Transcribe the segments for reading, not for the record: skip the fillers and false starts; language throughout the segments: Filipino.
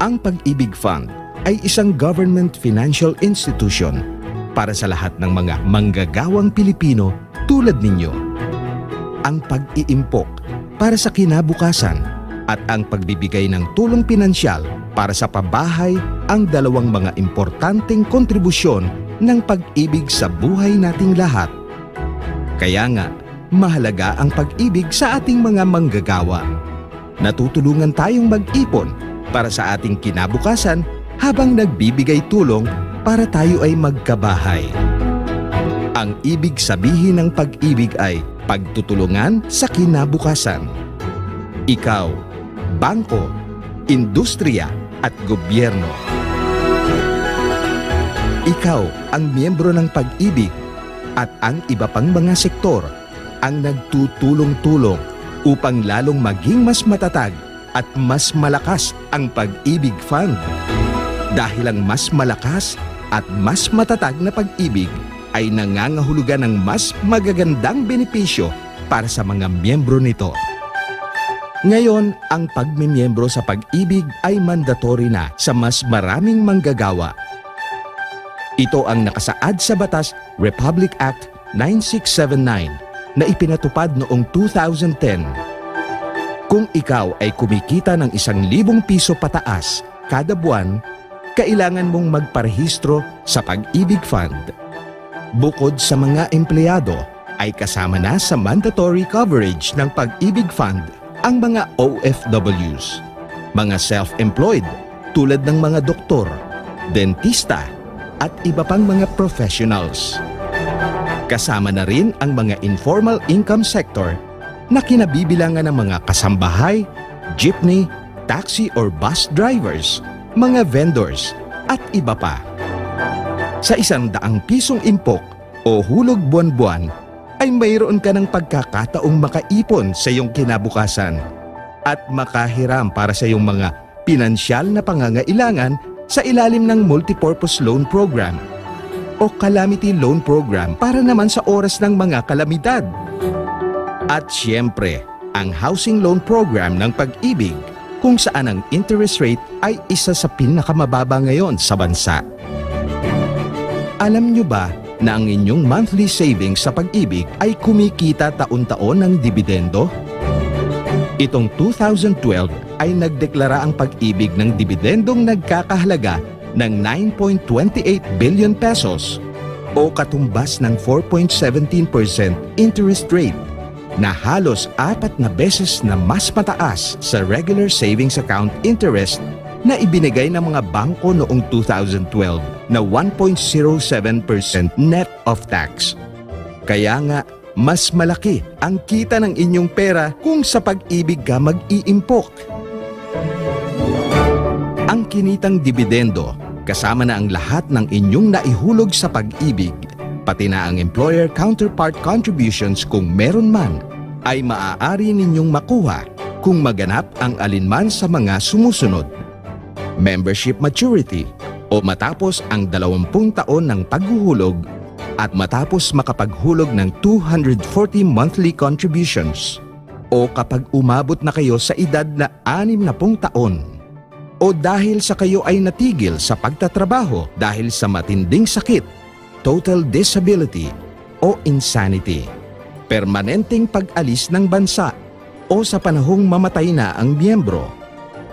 Ang Pag-ibig Fund ay isang government financial institution para sa lahat ng mga manggagawang Pilipino tulad ninyo. Ang pag-iimpok para sa kinabukasan at ang pagbibigay ng tulong pinansyal para sa pabahay ang dalawang mga importanteng kontribusyon ng pag-ibig sa buhay nating lahat. Kaya nga, mahalaga ang pag-ibig sa ating mga manggagawa. Natutulungan tayong mag-ipon para sa ating kinabukasan habang nagbibigay tulong para tayo ay magkabahay. Ang ibig sabihin ng pag-ibig ay pagtutulungan sa kinabukasan. Ikaw, bangko, industriya at gobyerno. Ikaw ang miyembro ng pag-ibig at ang iba pang mga sektor ang nagtutulong-tulong upang lalong maging mas matatag at mas malakas ang Pag-ibig Fund. Dahil ang mas malakas at mas matatag na pag-ibig ay nangangahulugan ng mas magagandang benepisyo para sa mga miyembro nito. Ngayon, ang pagmimiyembro sa Pag-ibig ay mandatory na sa mas maraming manggagawa. Ito ang nakasaad sa Batas Republic Act 9679 na ipinatupad noong 2010. Kung ikaw ay kumikita ng 1,000 piso pataas kada buwan, kailangan mong magparehistro sa Pag-ibig Fund. Bukod sa mga empleyado, ay kasama na sa mandatory coverage ng Pag-ibig Fund ang mga OFWs, mga self-employed tulad ng mga doktor, dentista, at iba pang mga professionals. Kasama na rin ang mga informal income sector na kinabibilangan ng mga kasambahay, jeepney, taxi or bus drivers, mga vendors, at iba pa. Sa 100 pisong impok o hulog buwan-buwan, ay mayroon ka ng pagkakataong makaipon sa iyong kinabukasan at makahiram para sa iyong mga pinansyal na pangangailangan sa ilalim ng Multipurpose Loan Program o Calamity Loan Program para naman sa oras ng mga kalamidad. At siyempre, ang Housing Loan Program ng Pag-ibig kung saan ang interest rate ay isa sa pinakamababa ngayon sa bansa. Alam nyo ba na ang inyong monthly savings sa Pag-ibig ay kumikita taon-taon ng dibidendo? Itong 2012 ay nagdeklara ang Pag-ibig ng dibidendong nagkakahalaga ng 9.28 billion pesos o katumbas ng 4.17% interest rate na halos 4 na beses na mas mataas sa regular savings account interest na ibinigay ng mga bangko noong 2012 na 1.07% net of tax. Kaya nga, mas malaki ang kita ng inyong pera kung sa Pag-ibig ka mag-iimpok. Ang kinitang dibidendo, kasama na ang lahat ng inyong naihulog sa Pag-ibig, pati na ang employer counterpart contributions kung meron man, ay maaari ninyong makuha kung maganap ang alinman sa mga sumusunod. Membership maturity o matapos ang 20 taon ng paghuhulog at matapos makapaghulog ng 240 monthly contributions o kapag umabot na kayo sa edad na 60 taon o dahil sa kayo ay natigil sa pagtatrabaho dahil sa matinding sakit, total disability o insanity, permanenteng pag-alis ng bansa o sa panahong mamatay na ang miyembro,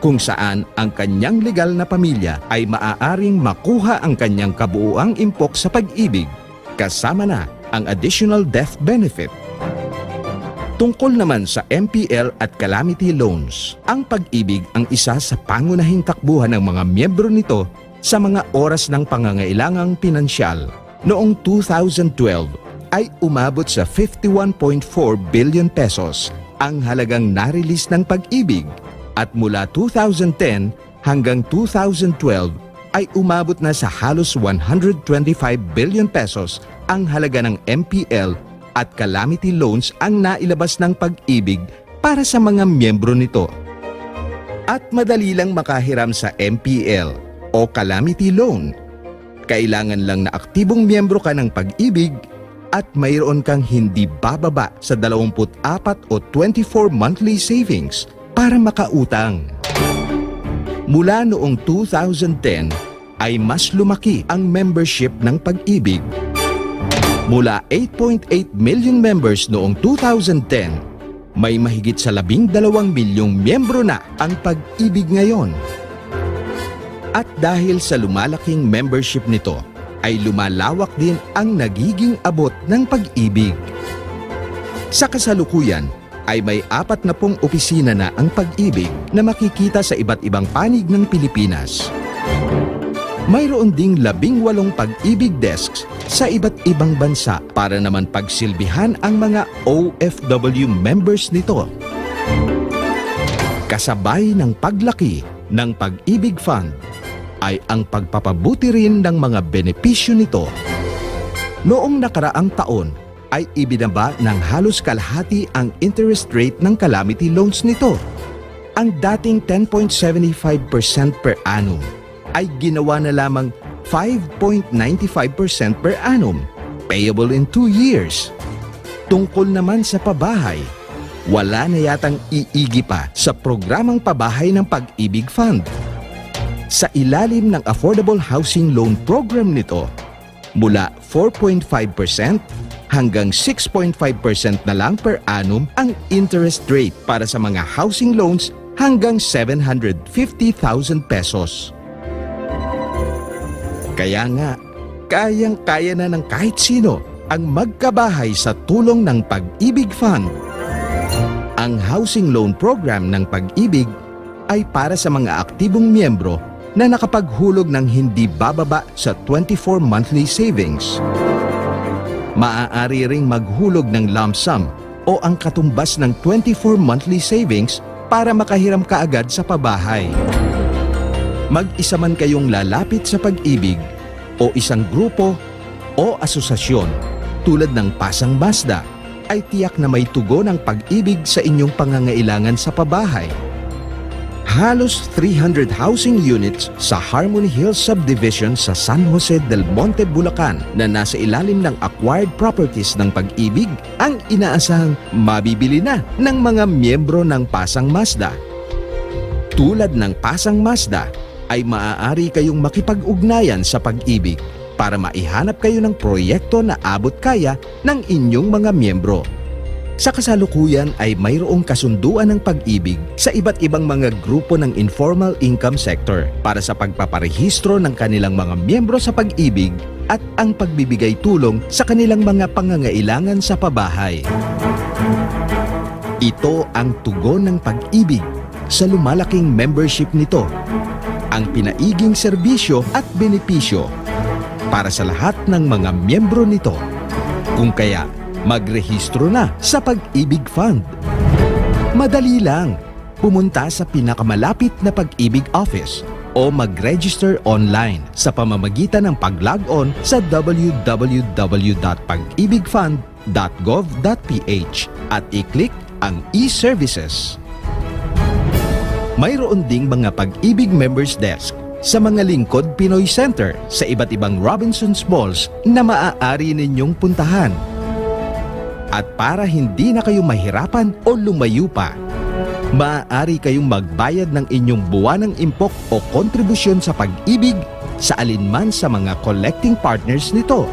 kung saan ang kanyang legal na pamilya ay maaaring makuha ang kanyang kabuuang impok sa Pag-ibig, kasama na ang additional death benefit. Tungkol naman sa MPL at Calamity Loans, ang Pag-ibig ang isa sa pangunahing takbuhan ng mga miyembro nito sa mga oras ng pangangailangang pinansyal. Noong 2012 ay umabot sa 51.4 billion pesos ang halagang na-release ng Pag-ibig at mula 2010 hanggang 2012 ay umabot na sa halos 125 billion pesos ang halaga ng MPL at Calamity Loans ang nailabas ng Pag-ibig para sa mga miyembro nito. At madali lang makahiram sa MPL o Calamity Loan. Kailangan lang na aktibong miyembro ka ng Pag-ibig at mayroon kang hindi bababa sa 24 o 24 monthly savings para makautang. Mula noong 2010 ay mas lumaki ang membership ng Pag-ibig. Mula 8.8 million members noong 2010, may mahigit sa 12 milyong miyembro na ang Pag-ibig ngayon. At dahil sa lumalaking membership nito, ay lumalawak din ang nagiging abot ng Pag-ibig. Sa kasalukuyan, ay may 40 opisina na ang Pag-ibig na makikita sa iba't ibang panig ng Pilipinas. Mayroon ding 18 Pag-ibig desks sa iba't ibang bansa para naman pagsilbihan ang mga OFW members nito. Kasabay ng paglaki ng Pag-ibig Fund ay ang pagpapabuti rin ng mga benepisyo nito. Noong nakaraang taon ay ibinaba ng halos kalahati ang interest rate ng calamity loans nito. Ang dating 10.75% per annum ay ginawa na lamang 5.95% per annum, payable in 2 years. Tungkol naman sa pabahay, wala na yatang iigi pa sa programang pabahay ng Pag-ibig Fund. Sa ilalim ng Affordable Housing Loan Program nito, mula 4.5% hanggang 6.5% na lang per annum ang interest rate para sa mga housing loans hanggang 750,000 pesos. Kaya nga, kayang-kaya na ng kahit sino ang magkabahay sa tulong ng Pag-ibig Fund. Ang housing loan program ng Pag-ibig ay para sa mga aktibong miyembro na nakapaghulog ng hindi bababa sa 24 monthly savings. Maaari ring maghulog ng lump sum o ang katumbas ng 24 monthly savings para makahiram kaagad sa pabahay. Mag-isa man kayong lalapit sa Pag-ibig o isang grupo o asosasyon tulad ng Pasang Mazda, ay tiyak na may tugon ang Pag-ibig sa inyong pangangailangan sa pabahay. Halos 300 housing units sa Harmony Hills Subdivision sa San Jose del Monte, Bulacan na nasa ilalim ng acquired properties ng Pag-ibig ang inaasahang mabibili na ng mga miyembro ng Pasang Mazda. Tulad ng Pasang Mazda, ay maaari kayong makipag-ugnayan sa Pag-ibig para maihanap kayo ng proyekto na abot kaya ng inyong mga miyembro. Sa kasalukuyan ay mayroong kasunduan ng Pag-ibig sa iba't ibang mga grupo ng informal income sector para sa pagpaparehistro ng kanilang mga miyembro sa Pag-ibig at ang pagbibigay tulong sa kanilang mga pangangailangan sa pabahay. Ito ang tugon ng Pag-ibig sa lumalaking membership nito, ang pinaiging serbisyo at benepisyo para sa lahat ng mga miyembro nito. Kung kaya, magrehistro na sa Pag-ibig Fund. Madali lang, pumunta sa pinakamalapit na Pag-ibig office o mag-register online sa pamamagitan ng pag-log-on sa www.pagibigfund.gov.ph at i-click ang e-services. Mayroon ding mga Pag-ibig Members Desk sa mga lingkod Pinoy Center sa iba't ibang Robinsons Malls na maaari ninyong puntahan. At para hindi na kayo mahirapan o lumayo pa, maaari kayong magbayad ng inyong buwanang impok o kontribusyon sa Pag-ibig sa alinman sa mga collecting partners nito.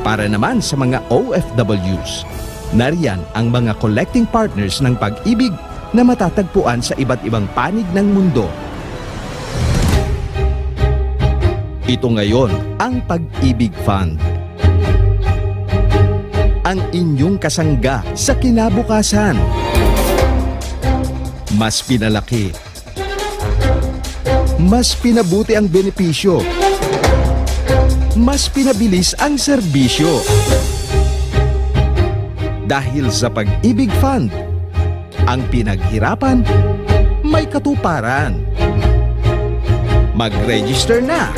Para naman sa mga OFWs, nariyan ang mga collecting partners ng Pag-ibig na matatagpuan sa iba't ibang panig ng mundo. Ito ngayon ang Pag-ibig Fund. Ang inyong kasangga sa kinabukasan. Mas pinalaki. Mas pinabuti ang benepisyo. Mas pinabilis ang serbisyo. Dahil sa Pag-ibig Fund, ang pinaghirapan may katuparan. Mag-register na!